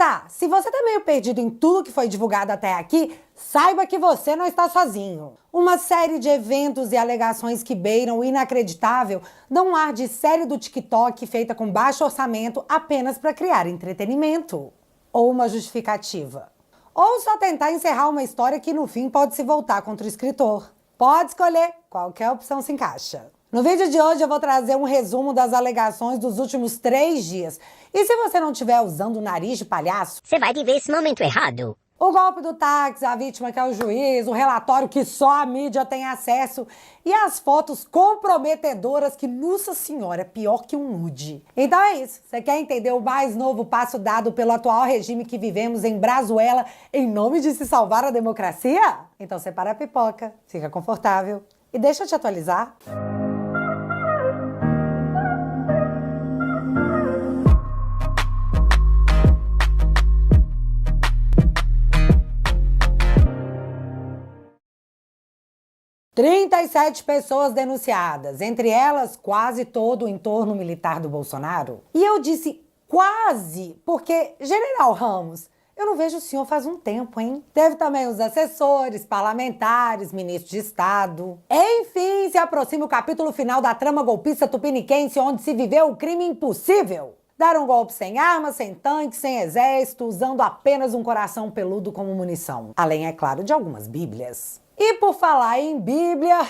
Tá, se você tá meio perdido em tudo que foi divulgado até aqui, saiba que você não está sozinho. Uma série de eventos e alegações que beiram o inacreditável dão um ar de série do TikTok feita com baixo orçamento apenas para criar entretenimento. Ou uma justificativa. Ou só tentar encerrar uma história que no fim pode se voltar contra o escritor. Pode escolher, qualquer opção se encaixa. No vídeo de hoje eu vou trazer um resumo das alegações dos últimos 3 dias. E se você não estiver usando o nariz de palhaço, você vai viver esse momento errado. O golpe do táxi, a vítima que é o juiz, o relatório que só a mídia tem acesso e as fotos comprometedoras que, nossa senhora, é pior que um nude. Então é isso. Você quer entender o mais novo passo dado pelo atual regime que vivemos em Brazuela em nome de se salvar a democracia? Então separa a pipoca, fica confortável e deixa eu te atualizar. 37 pessoas denunciadas, entre elas quase todo o entorno militar do Bolsonaro. E eu disse quase, porque, General Ramos, eu não vejo o senhor faz um tempo, hein? Teve também os assessores, parlamentares, ministros de Estado. Enfim, se aproxima o capítulo final da trama golpista tupiniquense, onde se viveu o crime impossível. Dar um golpe sem armas, sem tanque, sem exército, usando apenas um coração peludo como munição. Além, é claro, de algumas bíblias. E por falar em Bíblia,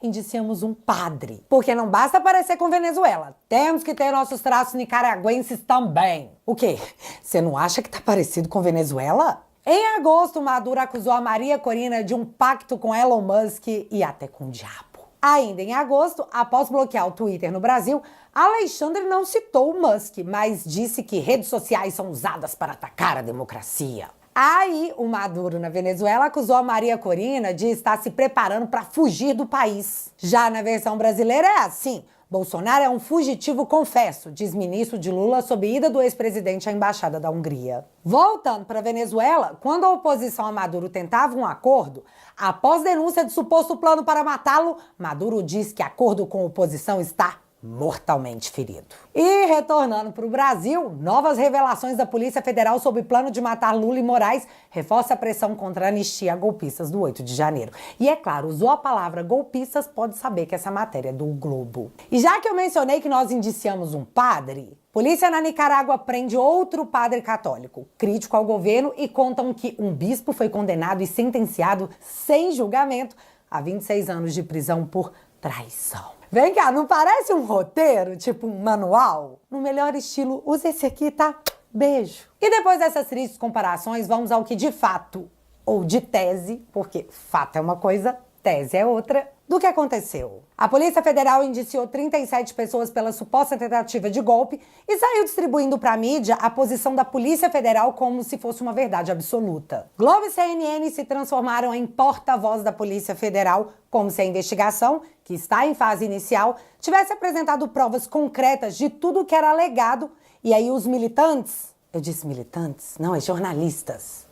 indiciamos um padre. Porque não basta parecer com Venezuela, temos que ter nossos traços nicaragüenses também. O quê? Você não acha que tá parecido com Venezuela? Em agosto, Maduro acusou a Maria Corina de um pacto com Elon Musk e até com o diabo. Ainda em agosto, após bloquear o Twitter no Brasil, Alexandre não citou o Musk, mas disse que redes sociais são usadas para atacar a democracia. Aí, o Maduro na Venezuela acusou a Maria Corina de estar se preparando para fugir do país. Já na versão brasileira é assim: Bolsonaro é um fugitivo confesso, diz ministro de Lula sob ida do ex-presidente à embaixada da Hungria. Voltando para a Venezuela, quando a oposição a Maduro tentava um acordo, após denúncia de suposto plano para matá-lo, Maduro diz que acordo com a oposição está mortalmente ferido. E retornando para o Brasil, novas revelações da Polícia Federal sobre plano de matar Lula e Moraes reforça a pressão contra a anistia a golpistas do 8 de janeiro. E é claro, usou a palavra golpistas, pode saber que essa matéria é do Globo. E já que eu mencionei que nós indiciamos um padre, polícia na Nicarágua prende outro padre católico, crítico ao governo, e contam que um bispo foi condenado e sentenciado sem julgamento a 26 anos de prisão por traição. Vem cá, não parece um roteiro, tipo um manual? No melhor estilo, usa esse aqui, tá? Beijo. E depois dessas tristes comparações, vamos ao que de fato, ou de tese, porque fato é uma coisa, tese é outra, do que aconteceu. A Polícia Federal indiciou 37 pessoas pela suposta tentativa de golpe e saiu distribuindo para a mídia a posição da Polícia Federal como se fosse uma verdade absoluta. Globo e CNN se transformaram em porta-voz da Polícia Federal, como se a investigação, que está em fase inicial, tivesse apresentado provas concretas de tudo o que era alegado, e aí os militantes, eu disse militantes? Não, é jornalistas.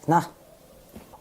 Não.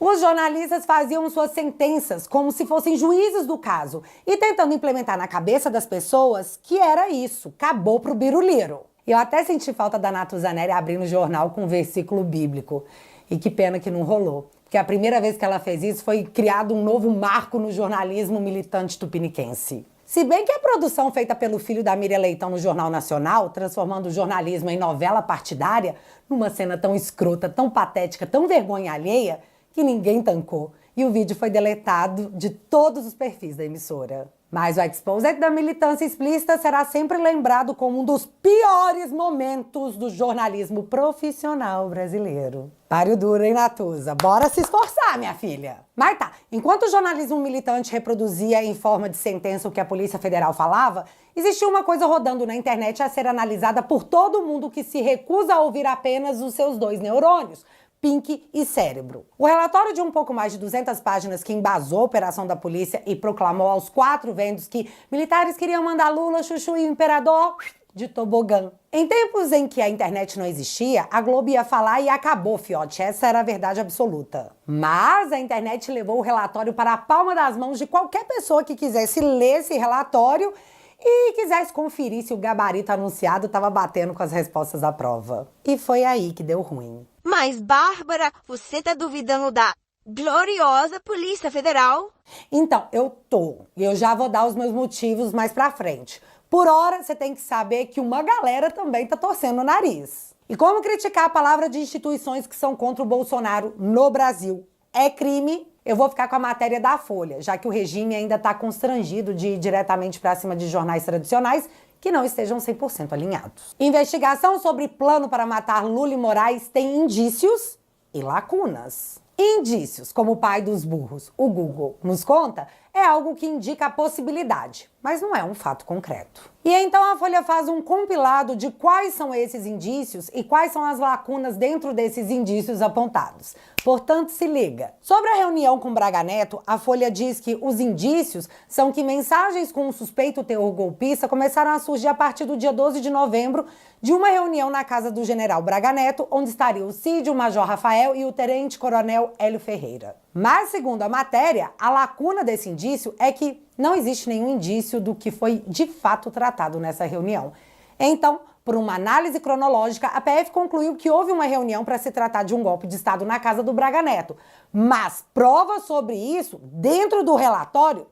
Os jornalistas faziam suas sentenças como se fossem juízes do caso e tentando implementar na cabeça das pessoas que era isso, acabou pro biruliro. Eu até senti falta da Natuzaneri abrindo o jornal com um versículo bíblico. E que pena que não rolou, porque a primeira vez que ela fez isso foi criado um novo marco no jornalismo militante tupiniquense. Se bem que a produção feita pelo filho da Miriam Leitão no Jornal Nacional, transformando o jornalismo em novela partidária, numa cena tão escrota, tão patética, tão vergonha alheia, que ninguém tancou, e o vídeo foi deletado de todos os perfis da emissora. Mas o exposed da militância explícita será sempre lembrado como um dos piores momentos do jornalismo profissional brasileiro. Páreo duro, hein, Natuza? Bora se esforçar, minha filha! Mas tá, enquanto o jornalismo militante reproduzia em forma de sentença o que a Polícia Federal falava, existia uma coisa rodando na internet a ser analisada por todo mundo que se recusa a ouvir apenas os seus 2 neurônios, Pink e Cérebro. O relatório de um pouco mais de 200 páginas que embasou a operação da polícia e proclamou aos 4 ventos que militares queriam mandar Lula, Chuchu e o imperador de tobogã. Em tempos em que a internet não existia, a Globo ia falar e acabou, fiote. Essa era a verdade absoluta. Mas a internet levou o relatório para a palma das mãos de qualquer pessoa que quisesse ler esse relatório e quisesse conferir se o gabarito anunciado estava batendo com as respostas à prova. E foi aí que deu ruim. Mas, Bárbara, você tá duvidando da gloriosa Polícia Federal? Então, eu tô. E eu já vou dar os meus motivos mais pra frente. Por hora, você tem que saber que uma galera também tá torcendo o nariz. E como criticar a palavra de instituições que são contra o Bolsonaro no Brasil é crime, eu vou ficar com a matéria da Folha, já que o regime ainda está constrangido de ir diretamente para cima de jornais tradicionais que não estejam 100% alinhados. Investigação sobre plano para matar Lula e Moraes tem indícios e lacunas. Indícios, como o pai dos burros, o Google, nos conta, é algo que indica a possibilidade, mas não é um fato concreto. E então a Folha faz um compilado de quais são esses indícios e quais são as lacunas dentro desses indícios apontados. Portanto, se liga. Sobre a reunião com Braga Neto, a Folha diz que os indícios são que mensagens com um suspeito teor golpista começaram a surgir a partir do dia 12 de novembro de uma reunião na casa do general Braga Neto, onde estaria o Cid, o Major Rafael e o tenente-coronel Hélio Ferreira. Mas, segundo a matéria, a lacuna desse indício é que não existe nenhum indício do que foi de fato tratado nessa reunião. Então, por uma análise cronológica, a PF concluiu que houve uma reunião para se tratar de um golpe de Estado na casa do Braga Neto. Mas provas sobre isso, dentro do relatório,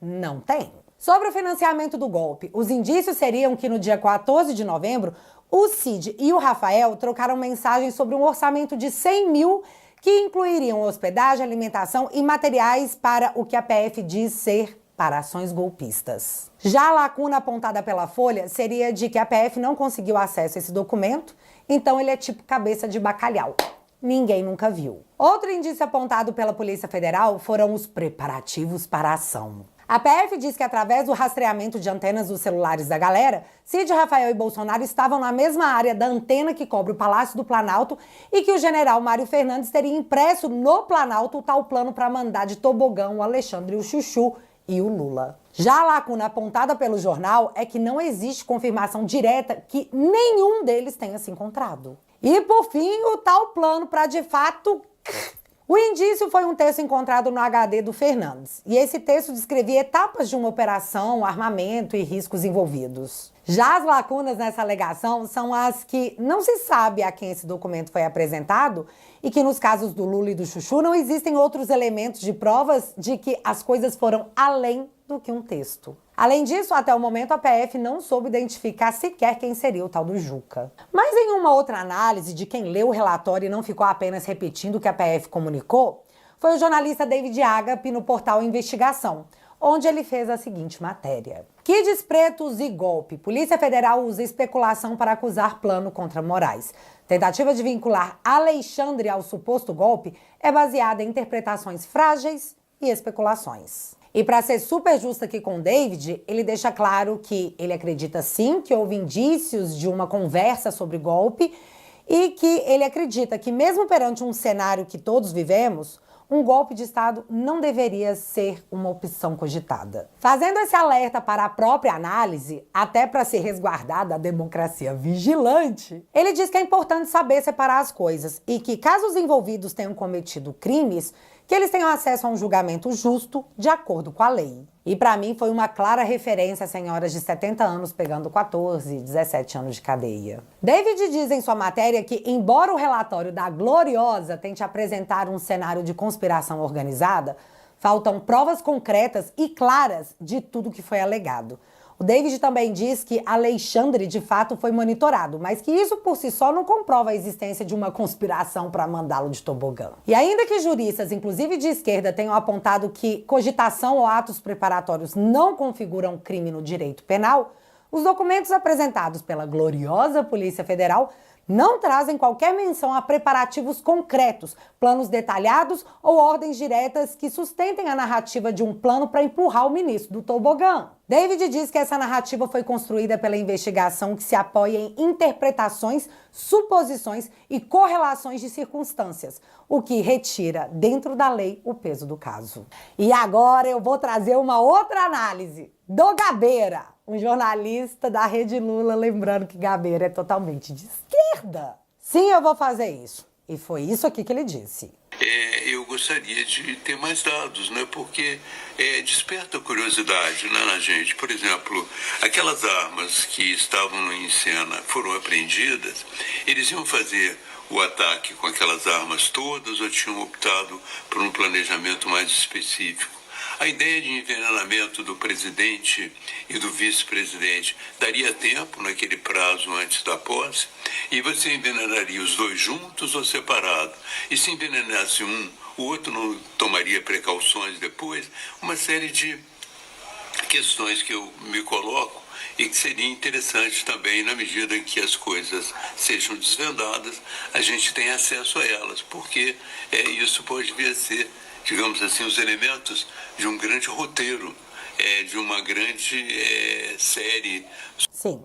não tem. Sobre o financiamento do golpe, os indícios seriam que no dia 14 de novembro, o Cid e o Rafael trocaram mensagens sobre um orçamento de 100 mil que incluiriam hospedagem, alimentação e materiais para o que a PF diz ser para ações golpistas. Já a lacuna apontada pela Folha seria de que a PF não conseguiu acesso a esse documento, então ele é tipo cabeça de bacalhau. Ninguém nunca viu. Outro indício apontado pela Polícia Federal foram os preparativos para a ação. A PF diz que através do rastreamento de antenas dos celulares da galera, Cid, Rafael e Bolsonaro estavam na mesma área da antena que cobre o Palácio do Planalto e que o general Mário Fernandes teria impresso no Planalto o tal plano para mandar de tobogão o Alexandre, o Chuchu e o Lula. Já a lacuna apontada pelo jornal é que não existe confirmação direta que nenhum deles tenha se encontrado. E por fim, o tal plano para de fato... O indício foi um texto encontrado no HD do Fernandes, e esse texto descrevia etapas de uma operação, armamento e riscos envolvidos. Já as lacunas nessa alegação são as que não se sabe a quem esse documento foi apresentado e que nos casos do Lula e do Chuchu não existem outros elementos de provas de que as coisas foram além do que um texto. Além disso, até o momento a PF não soube identificar sequer quem seria o tal do Juca. Mas em uma outra análise de quem leu o relatório e não ficou apenas repetindo o que a PF comunicou, foi o jornalista David Agape no portal Investigação, onde ele fez a seguinte matéria. Kids pretos e golpe. Polícia Federal usa especulação para acusar plano contra Moraes. Tentativa de vincular Alexandre ao suposto golpe é baseada em interpretações frágeis e especulações. E para ser super justa aqui com o David, ele deixa claro que ele acredita sim que houve indícios de uma conversa sobre golpe e que ele acredita que mesmo perante um cenário que todos vivemos, um golpe de Estado não deveria ser uma opção cogitada. Fazendo esse alerta para a própria análise, até para se resguardar da democracia vigilante, ele diz que é importante saber separar as coisas e que, caso os envolvidos tenham cometido crimes, que eles tenham acesso a um julgamento justo de acordo com a lei. E para mim foi uma clara referência a senhoras de 70 anos pegando 14, 17 anos de cadeia. David diz em sua matéria que, embora o relatório da Gloriosa tente apresentar um cenário de conspiração organizada, faltam provas concretas e claras de tudo que foi alegado. O David também diz que Alexandre de fato foi monitorado, mas que isso por si só não comprova a existência de uma conspiração para mandá-lo de tobogã. E ainda que juristas, inclusive de esquerda, tenham apontado que cogitação ou atos preparatórios não configuram crime no direito penal, os documentos apresentados pela gloriosa Polícia Federal não trazem qualquer menção a preparativos concretos, planos detalhados ou ordens diretas que sustentem a narrativa de um plano para empurrar o ministro do tobogã. David diz que essa narrativa foi construída pela investigação que se apoia em interpretações, suposições e correlações de circunstâncias, o que retira dentro da lei o peso do caso. E agora eu vou trazer uma outra análise do Gabeira, um jornalista da Rede Lula, lembrando que Gabeira é totalmente de esquerda. Sim, eu vou fazer isso. E foi isso aqui que ele disse. eu gostaria de ter mais dados, né? Porque desperta curiosidade, né, na gente. Por exemplo, aquelas armas que estavam em cena foram apreendidas, eles iam fazer o ataque com aquelas armas todas ou tinham optado por um planejamento mais específico? A ideia de envenenamento do presidente e do vice-presidente daria tempo naquele prazo antes da posse? E você envenenaria os dois juntos ou separado? E se envenenasse um, o outro não tomaria precauções depois? Uma série de questões que eu me coloco e que seria interessante também, na medida em que as coisas sejam desvendadas, a gente tem acesso a elas, porque isso pode vir a ser, digamos assim, os elementos de um grande roteiro, de uma grande série. Sim,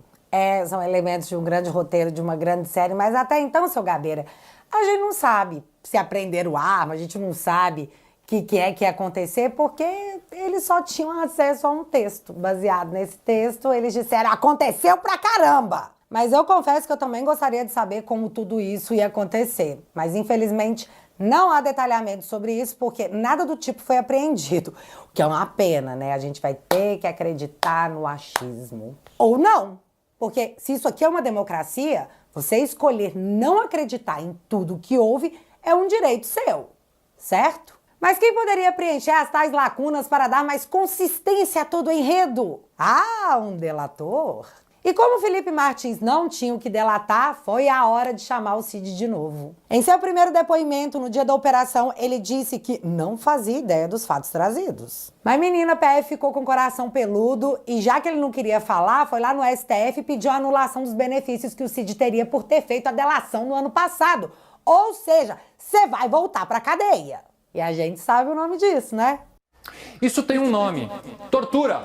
são elementos de um grande roteiro, de uma grande série, mas até então, seu Gabeira, a gente não sabe se aprenderam arma, a gente não sabe o que ia acontecer, porque eles só tinham acesso a um texto. Baseado nesse texto, eles disseram, aconteceu pra caramba! Mas eu confesso que eu também gostaria de saber como tudo isso ia acontecer. Mas, infelizmente, não há detalhamento sobre isso, porque nada do tipo foi apreendido. O que é uma pena, né? A gente vai ter que acreditar no achismo. Ou não, porque se isso aqui é uma democracia, você escolher não acreditar em tudo que houve é um direito seu, certo? Mas quem poderia preencher as tais lacunas para dar mais consistência a todo o enredo? Ah, um delator. E como Felipe Martins não tinha o que delatar, foi a hora de chamar o Cid de novo. Em seu primeiro depoimento, no dia da operação, ele disse que não fazia ideia dos fatos trazidos. Mas menina, PF ficou com o coração peludo e já que ele não queria falar, foi lá no STF e pediu a anulação dos benefícios que o Cid teria por ter feito a delação no ano passado. Ou seja, você vai voltar pra cadeia. E a gente sabe o nome disso, né? Isso tem um nome: tortura.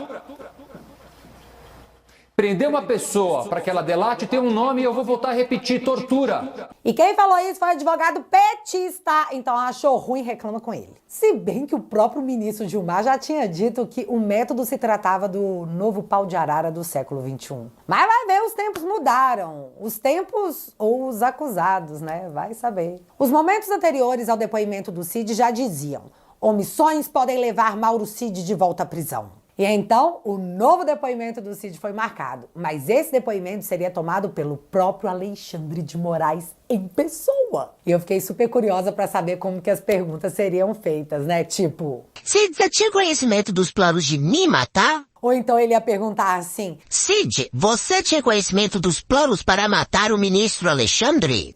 Prender uma pessoa para que ela delate tem um nome e eu vou voltar a repetir: tortura. E quem falou isso foi o advogado petista, então achou ruim e reclama com ele. Se bem que o próprio ministro Gilmar já tinha dito que o método se tratava do novo pau de arara do século XXI. Mas vai ver, os tempos mudaram. Os tempos ou os acusados, né? Vai saber. Os momentos anteriores ao depoimento do Cid já diziam: omissões podem levar Mauro Cid de volta à prisão. E então, o novo depoimento do Cid foi marcado, mas esse depoimento seria tomado pelo próprio Alexandre de Moraes em pessoa. E eu fiquei super curiosa para saber como que as perguntas seriam feitas, né? Tipo... Cid, você tinha conhecimento dos planos de me matar? Ou então ele ia perguntar assim... Cid, você tinha conhecimento dos planos para matar o ministro Alexandre?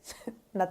Na